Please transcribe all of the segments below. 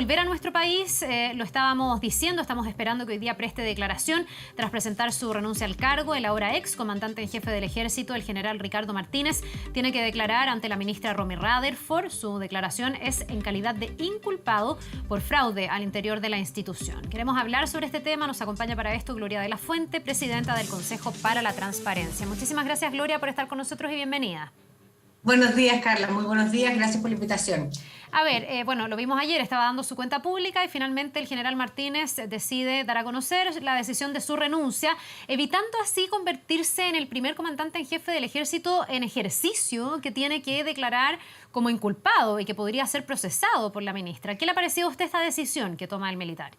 volver a nuestro país, lo estábamos diciendo, estamos esperando que hoy día preste declaración tras presentar su renuncia al cargo. El ahora ex comandante en jefe del ejército, el general Ricardo Martínez, tiene que declarar ante la ministra Romy Rutherford. Su declaración es en calidad de inculpado por fraude al interior de la institución. Queremos hablar sobre este tema, nos acompaña para esto Gloria de la Fuente, presidenta del Consejo para la Transparencia. Muchísimas gracias, Gloria, por estar con nosotros y bienvenida. Buenos días, Carla. Muy buenos días. Gracias por la invitación. A ver, bueno, lo vimos ayer, estaba dando su cuenta pública y finalmente el general Martínez decide dar a conocer la decisión de su renuncia, evitando así convertirse en el primer comandante en jefe del ejército en ejercicio que tiene que declarar como inculpado y que podría ser procesado por la ministra. ¿Qué le ha parecido a usted esta decisión que toma el militar?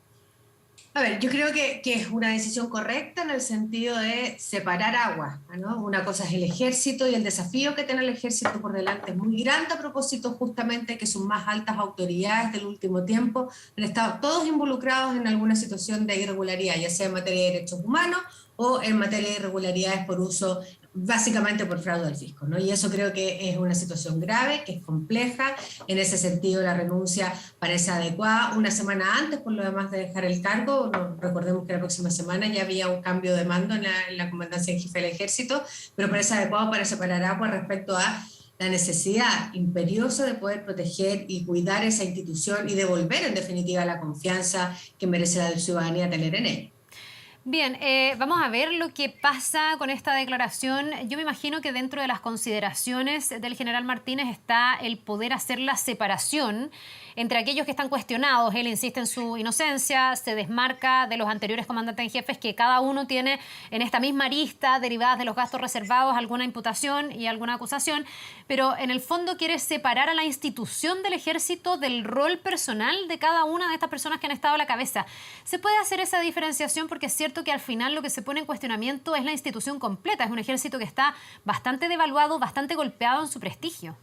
A ver, yo creo que es una decisión correcta en el sentido de separar aguas, ¿no? Una cosa es el ejército y el desafío que tiene el ejército por delante es muy grande a propósito justamente que sus más altas autoridades del último tiempo han estado todos involucrados en alguna situación de irregularidad, ya sea en materia de derechos humanos o en materia de irregularidades por uso, básicamente por fraude al fisco, ¿no? Y eso creo que es una situación grave, que es compleja. En ese sentido, la renuncia parece adecuada. Una semana antes, por lo demás, de dejar el cargo, recordemos que la próxima semana ya había un cambio de mando en la comandancia en jefe del ejército, pero parece adecuado para separar aguas respecto a la necesidad imperiosa de poder proteger y cuidar esa institución y devolver, en definitiva, la confianza que merece la ciudadanía tener en ella. Bien, vamos a ver lo que pasa con esta declaración. Yo me imagino que dentro de las consideraciones del general Martínez está el poder hacer la separación entre aquellos que están cuestionados. Él insiste en su inocencia, se desmarca de los anteriores comandantes en jefes que cada uno tiene en esta misma arista, derivadas de los gastos reservados, alguna imputación y alguna acusación, pero en el fondo quiere separar a la institución del ejército del rol personal de cada una de estas personas que han estado a la cabeza. ¿Se puede hacer esa diferenciación? Porque es cierto que al final lo que se pone en cuestionamiento es la institución completa. Es un ejército que está bastante devaluado, bastante golpeado en su prestigio.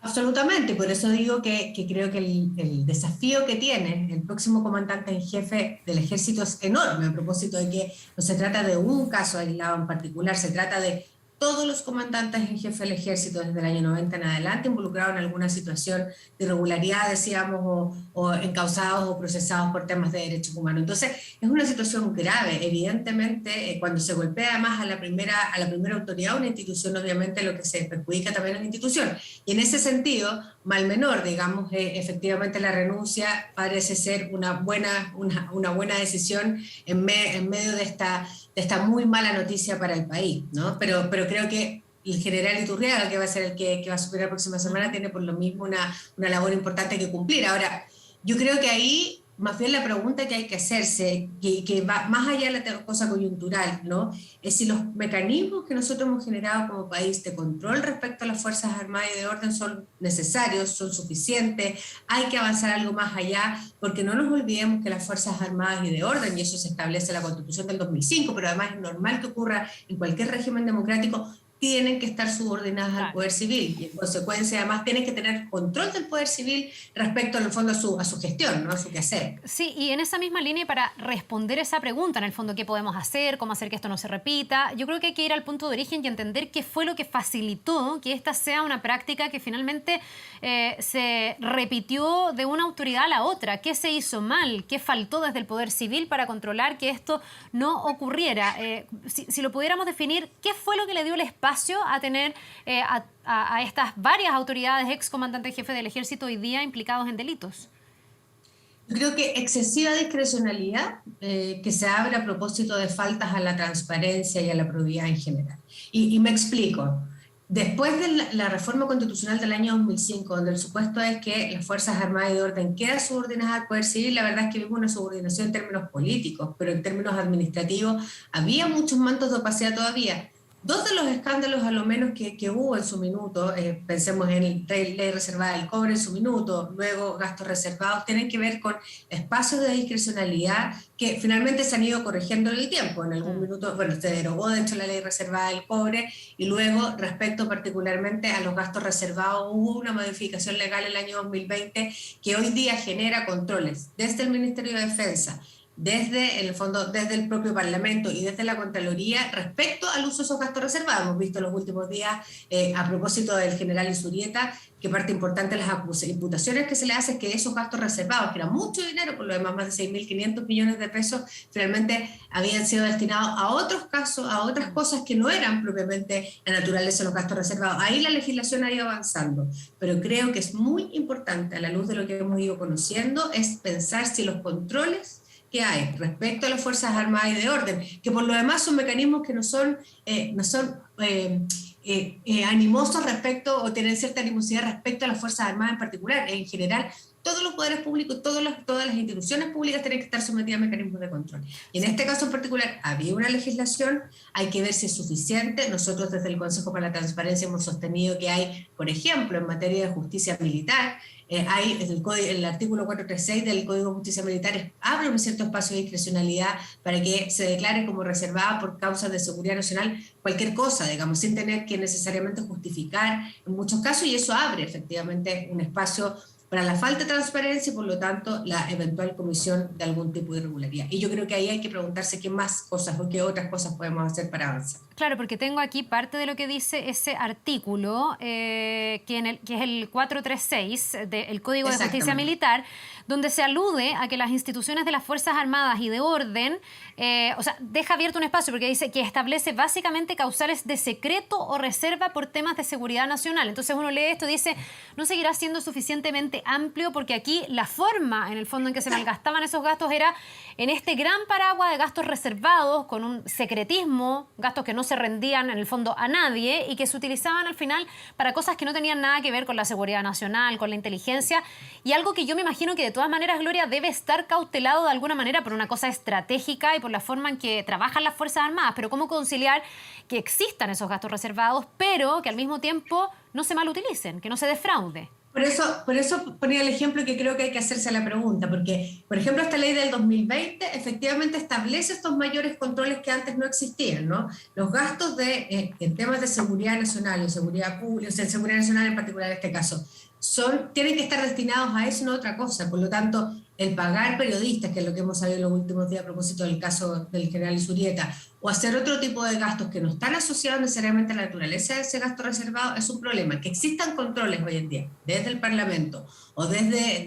Absolutamente, por eso digo que creo que el desafío que tiene el próximo comandante en jefe del ejército es enorme, a propósito de que no se trata de un caso aislado en particular, se trata de todos los comandantes en jefe del ejército desde el año 90 en adelante involucrados en alguna situación de irregularidad, decíamos, o encausados o procesados por temas de derechos humanos. Entonces, es una situación grave. Evidentemente, cuando se golpea además a la primera autoridad, una institución, obviamente lo que se perjudica también a la institución. Y en ese sentido, mal menor, digamos, efectivamente la renuncia parece ser una buena decisión en medio de esta muy mala noticia para el país, ¿no? Pero creo que el general Iturriaga, que va a ser el que va a subir la próxima semana, tiene por lo mismo una labor importante que cumplir. Ahora, yo creo que ahí, más bien la pregunta que hay que hacerse, que va más allá de la cosa coyuntural, ¿no? Es si los mecanismos que nosotros hemos generado como país de control respecto a las Fuerzas Armadas y de Orden son necesarios, son suficientes, hay que avanzar algo más allá, porque no nos olvidemos que las Fuerzas Armadas y de Orden, y eso se establece en la Constitución del 2005, pero además es normal que ocurra en cualquier régimen democrático, tienen que estar subordinadas al poder civil y en consecuencia además tienen que tener control del poder civil respecto en el fondo a su gestión, ¿no? A su quehacer. Sí, y en esa misma línea, para responder esa pregunta, en el fondo, ¿qué podemos hacer? ¿Cómo hacer que esto no se repita? Yo creo que hay que ir al punto de origen y entender qué fue lo que facilitó que esta sea una práctica que finalmente se repitió de una autoridad a la otra. ¿Qué se hizo mal? ¿Qué faltó desde el poder civil para controlar que esto no ocurriera? Si lo pudiéramos definir, ¿qué fue lo que le dio el espacio a tener a estas varias autoridades, ex comandantes jefe del ejército hoy día implicados en delitos? Yo creo que excesiva discrecionalidad que se abre a propósito de faltas a la transparencia y a la probidad en general. Y me explico. Después de la reforma constitucional del año 2005, donde el supuesto es que las Fuerzas Armadas y de Orden quedan subordinadas al Poder Civil, la verdad es que vimos una subordinación en términos políticos, pero en términos administrativos había muchos mantos de opacidad todavía. Dos de los escándalos, a lo menos, que hubo en su minuto, pensemos en ley reservada del cobre en su minuto, luego gastos reservados, tienen que ver con espacios de discrecionalidad que finalmente se han ido corrigiendo en el tiempo. En algún minuto, bueno, se derogó de hecho la ley reservada del cobre y luego, respecto particularmente a los gastos reservados, hubo una modificación legal en el año 2020 que hoy día genera controles desde el Ministerio de Defensa desde, en el fondo, desde el propio Parlamento y desde la Contraloría respecto al uso de esos gastos reservados. Hemos visto en los últimos días, a propósito del general Isurieta, que parte importante de las imputaciones que se le hace es que esos gastos reservados, que era mucho dinero, por lo demás más de 6.500 millones de pesos, finalmente habían sido destinados a otros casos, a otras cosas que no eran propiamente la naturaleza de los gastos reservados. Ahí la legislación ha ido avanzando, pero creo que es muy importante, a la luz de lo que hemos ido conociendo, es pensar si los controles que hay respecto a las Fuerzas Armadas y de Orden, que por lo demás son mecanismos que no son animosos respecto, o tienen cierta animosidad respecto a las Fuerzas Armadas en particular. En general, todos los poderes públicos, todas las instituciones públicas tienen que estar sometidas a mecanismos de control. Y en este caso en particular, había una legislación, hay que ver si es suficiente. Nosotros desde el Consejo para la Transparencia hemos sostenido que hay, por ejemplo, en materia de justicia militar, hay el artículo 436 del Código de Justicia Militar abre un cierto espacio de discrecionalidad para que se declare como reservada por causas de seguridad nacional cualquier cosa, digamos, sin tener que necesariamente justificar en muchos casos, y eso abre efectivamente un espacio para la falta de transparencia y por lo tanto la eventual comisión de algún tipo de irregularidad. Y yo creo que ahí hay que preguntarse qué más cosas o qué otras cosas podemos hacer para avanzar. Claro, porque tengo aquí parte de lo que dice ese artículo, que es el 436 del Código de Justicia Militar, donde se alude a que las instituciones de las Fuerzas Armadas y de Orden, o sea, deja abierto un espacio porque dice que establece básicamente causales de secreto o reserva por temas de seguridad nacional. Entonces uno lee esto y dice, no seguirá siendo suficientemente amplio, porque aquí la forma, en el fondo, en que se malgastaban esos gastos era en este gran paraguas de gastos reservados, con un secretismo, gastos que no se rendían en el fondo a nadie y que se utilizaban al final para cosas que no tenían nada que ver con la seguridad nacional, con la inteligencia, y algo que yo me imagino que de todas maneras, Gloria, debe estar cautelado de alguna manera por una cosa estratégica y por la forma en que trabajan las Fuerzas Armadas. Pero ¿cómo conciliar que existan esos gastos reservados, pero que al mismo tiempo no se malutilicen, que no se defraude? Por eso ponía el ejemplo, que creo que hay que hacerse la pregunta, porque, por ejemplo, esta ley del 2020 efectivamente establece estos mayores controles que antes no existían, ¿no? Los gastos en temas de seguridad nacional y seguridad pública, o sea, seguridad nacional en particular en este caso, tienen que estar destinados a eso, no a otra cosa. Por lo tanto, el pagar periodistas, que es lo que hemos sabido en los últimos días a propósito del caso del general Isurieta, o hacer otro tipo de gastos que no están asociados necesariamente a la naturaleza de ese gasto reservado, es un problema. Que existan controles hoy en día, desde el Parlamento o desde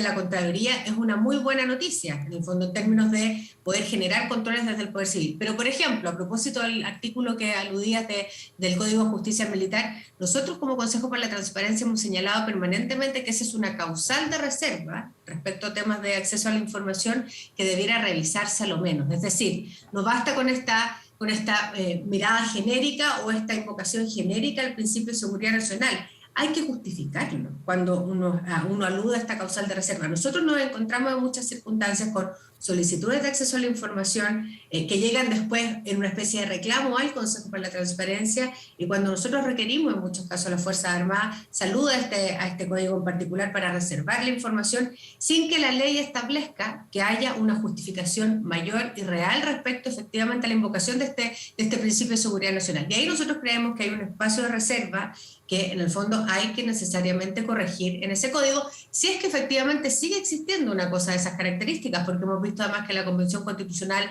la Contraloría, es una muy buena noticia, en el fondo, en términos de poder generar controles desde el Poder Civil. Pero, por ejemplo, a propósito del artículo que aludías del Código de Justicia Militar, nosotros como Consejo para la Transparencia hemos señalado permanentemente que esa es una causal de reserva respecto a temas de acceso a la información que debiera revisarse a lo menos. Es decir, no basta con esta mirada genérica o esta invocación genérica al principio de seguridad nacional. Hay que justificarlo cuando uno alude a esta causal de reserva. Nosotros nos encontramos en muchas circunstancias con solicitudes de acceso a la información que llegan después en una especie de reclamo al Consejo para la Transparencia, y cuando nosotros requerimos, en muchos casos las Fuerzas Armadas, saluda a este código en particular para reservar la información sin que la ley establezca que haya una justificación mayor y real respecto efectivamente a la invocación de este principio de seguridad nacional. Y ahí nosotros creemos que hay un espacio de reserva que en el fondo hay que necesariamente corregir en ese código, si es que efectivamente sigue existiendo una cosa de esas características, porque hemos visto además que la Convención Constitucional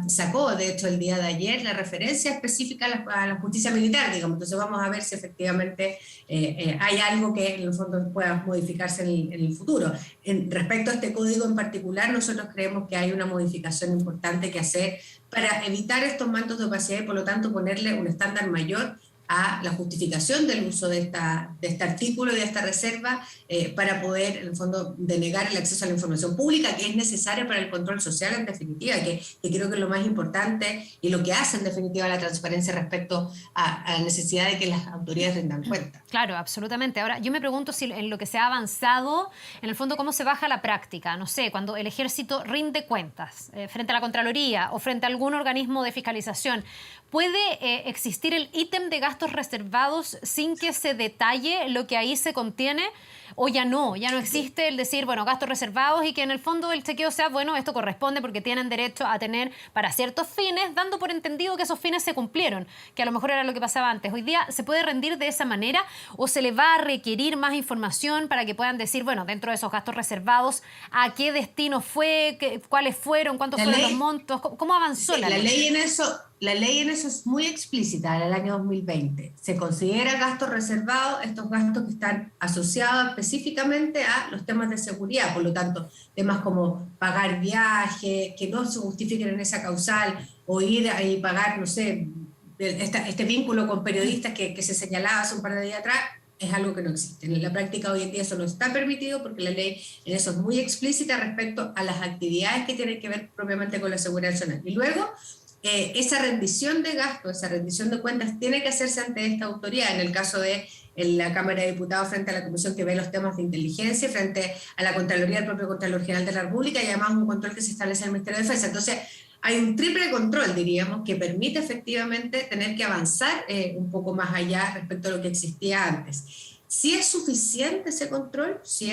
sacó, de hecho el día de ayer, la referencia específica a la justicia militar, digamos. Entonces vamos a ver si efectivamente hay algo que en el fondo pueda modificarse en el futuro. Respecto a este código en particular, nosotros creemos que hay una modificación importante que hacer para evitar estos mantos de opacidad y por lo tanto ponerle un estándar mayor a la justificación del uso de este artículo y de esta reserva para poder, en el fondo, denegar el acceso a la información pública, que es necesaria para el control social, en definitiva, que creo que es lo más importante y lo que hace, en definitiva, la transparencia respecto a la necesidad de que las autoridades rindan cuenta. Claro, absolutamente. Ahora, yo me pregunto si en lo que se ha avanzado, en el fondo, cómo se baja la práctica. No sé, cuando el ejército rinde cuentas frente a la Contraloría o frente a algún organismo de fiscalización, ¿puede existir el ítem de gastos reservados sin que se detalle lo que ahí se contiene? o ya no existe el decir, bueno, gastos reservados y que en el fondo el chequeo sea, bueno, esto corresponde porque tienen derecho a tener para ciertos fines, dando por entendido que esos fines se cumplieron, que a lo mejor era lo que pasaba antes. Hoy día se puede rendir de esa manera o se le va a requerir más información para que puedan decir, bueno, dentro de esos gastos reservados, a qué destino fue, cuáles fueron, cuántos fueron los montos, cómo avanzó la ley. La ley en eso es muy explícita en el año 2020. Se considera gastos reservados estos gastos que están asociados específicamente a los temas de seguridad, por lo tanto, temas como pagar viaje, que no se justifiquen en esa causal, o ir y pagar, no sé, este vínculo con periodistas que se señalaba hace un par de días atrás, es algo que no existe. En la práctica hoy en día eso no está permitido porque la ley en eso es muy explícita respecto a las actividades que tienen que ver propiamente con la seguridad nacional. Y luego, esa rendición de gastos, esa rendición de cuentas tiene que hacerse ante esta autoridad, en el caso de la Cámara de Diputados frente a la Comisión que ve los temas de inteligencia, frente a la Contraloría del propio Contralor General de la República y además un control que se establece en el Ministerio de Defensa. Entonces, hay un triple control, diríamos, que permite efectivamente tener que avanzar un poco más allá respecto a lo que existía antes. Si es suficiente ese control, si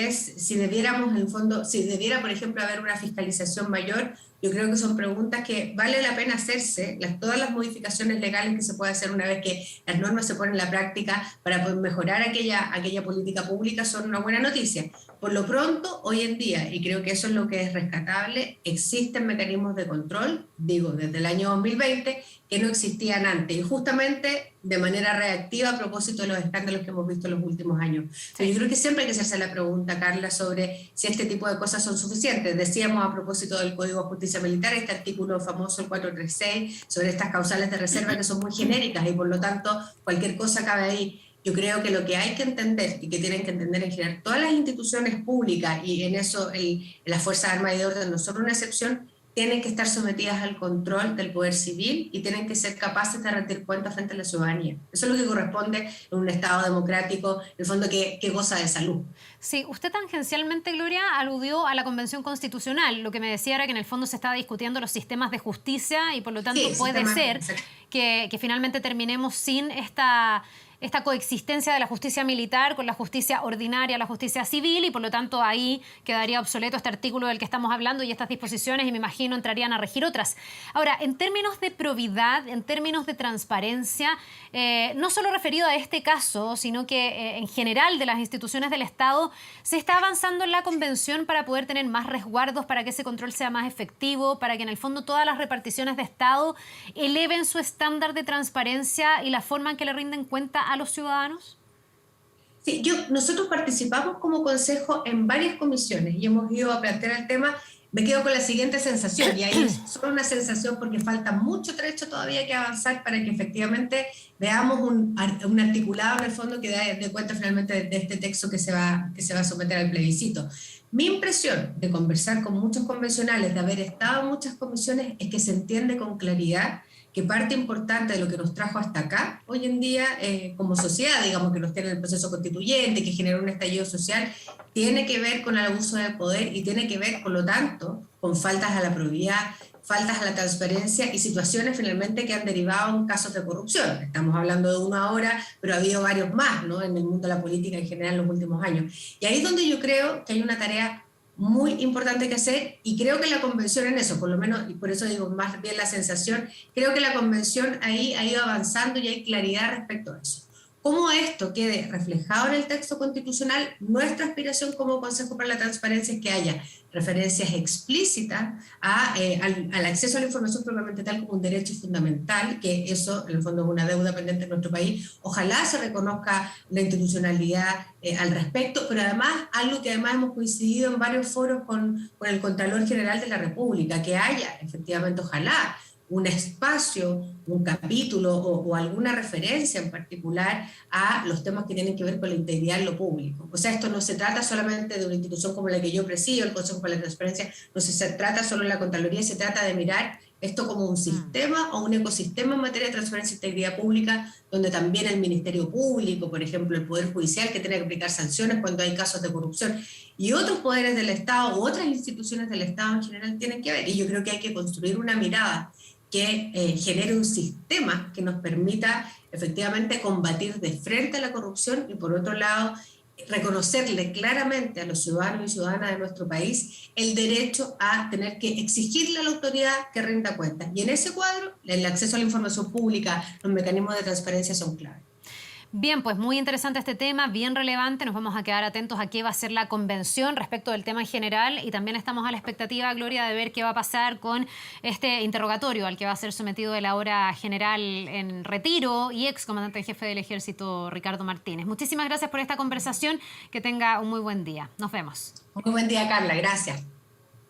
debiéramos, en el fondo, si debiera, por ejemplo, haber una fiscalización mayor, yo creo que son preguntas que vale la pena hacerse, todas las modificaciones legales que se puede hacer una vez que las normas se ponen en la práctica para poder mejorar aquella política pública son una buena noticia. Por lo pronto, hoy en día, y creo que eso es lo que es rescatable, existen mecanismos de control, digo, desde el año 2020, que no existían antes, y justamente de manera reactiva a propósito de los escándalos que hemos visto en los últimos años. Sí. Yo creo que siempre hay que hacerse la pregunta, Carla, sobre si este tipo de cosas son suficientes. Decíamos a propósito del Código de Justicia Militar, este artículo famoso, el 436, sobre estas causales de reserva que son muy genéricas y por lo tanto cualquier cosa cabe ahí. Yo creo que lo que hay que entender y que tienen que entender en general todas las instituciones públicas, y en eso las Fuerzas Armadas y de Orden no son una excepción, tienen que estar sometidas al control del poder civil y tienen que ser capaces de rendir cuentas frente a la ciudadanía. Eso es lo que corresponde en un Estado democrático, en el fondo que goza de salud. Sí, usted tangencialmente, Gloria, aludió a la Convención Constitucional. Lo que me decía era que en el fondo se estaba discutiendo los sistemas de justicia y por lo tanto sí, puede ser que finalmente terminemos sin esta coexistencia de la justicia militar con la justicia ordinaria, la justicia civil, y por lo tanto ahí quedaría obsoleto este artículo del que estamos hablando y estas disposiciones, y me imagino entrarían a regir otras. Ahora, en términos de probidad, en términos de transparencia, no solo referido a este caso, sino que en general de las instituciones del Estado, se está avanzando en la Convención para poder tener más resguardos, para que ese control sea más efectivo, para que en el fondo todas las reparticiones de Estado eleven su estándar de transparencia y la forma en que le rinden cuenta a los ciudadanos? Sí, nosotros participamos como consejo en varias comisiones y hemos ido a plantear el tema. Me quedo con la siguiente sensación, y ahí es solo una sensación porque falta mucho trecho todavía que avanzar para que efectivamente veamos un articulado en el fondo que dé cuenta finalmente de este texto que se va a someter al plebiscito. Mi impresión de conversar con muchos convencionales, de haber estado en muchas comisiones, es que se entiende con claridad que parte importante de lo que nos trajo hasta acá, hoy en día, como sociedad, digamos, que nos tiene el proceso constituyente, que generó un estallido social, tiene que ver con el abuso de poder y tiene que ver, por lo tanto, con faltas a la probidad, faltas a la transparencia y situaciones finalmente que han derivado en casos de corrupción. Estamos hablando de uno ahora, pero ha habido varios más, ¿no?, en el mundo de la política en general en los últimos años. Y ahí es donde yo creo que hay una tarea muy importante que hacer, y creo que la Convención en eso, por lo menos, y por eso digo más bien la sensación, creo que la Convención ahí ha ido avanzando y hay claridad respecto a eso. ¿Cómo esto quede reflejado en el texto constitucional? Nuestra aspiración como Consejo para la Transparencia es que haya referencias explícitas al acceso a la información propiamente tal como un derecho fundamental, que eso en el fondo es una deuda pendiente en nuestro país. Ojalá se reconozca la institucionalidad al respecto, pero además algo que además hemos coincidido en varios foros con el Contralor General de la República, que haya efectivamente, ojalá, un espacio, un capítulo o alguna referencia en particular a los temas que tienen que ver con la integridad en lo público. O sea, esto no se trata solamente de una institución como la que yo presido, el Consejo para la Transparencia, no se trata solo de la Contraloría, se trata de mirar esto como un sistema o un ecosistema en materia de transparencia e integridad pública, donde también el Ministerio Público, por ejemplo, el Poder Judicial, que tiene que aplicar sanciones cuando hay casos de corrupción, y otros poderes del Estado u otras instituciones del Estado en general tienen que ver. Y yo creo que hay que construir una mirada que genere un sistema que nos permita efectivamente combatir de frente a la corrupción y por otro lado reconocerle claramente a los ciudadanos y ciudadanas de nuestro país el derecho a tener que exigirle a la autoridad que rinda cuentas. Y en ese cuadro, el acceso a la información pública, los mecanismos de transparencia son clave. Bien, pues muy interesante este tema, bien relevante. Nos vamos a quedar atentos a qué va a ser la convención respecto del tema en general y también estamos a la expectativa, Gloria, de ver qué va a pasar con este interrogatorio al que va a ser sometido el ahora general en retiro y ex comandante en jefe del Ejército, Ricardo Martínez. Muchísimas gracias por esta conversación. Que tenga un muy buen día. Nos vemos. Muy buen día, Carla. Gracias.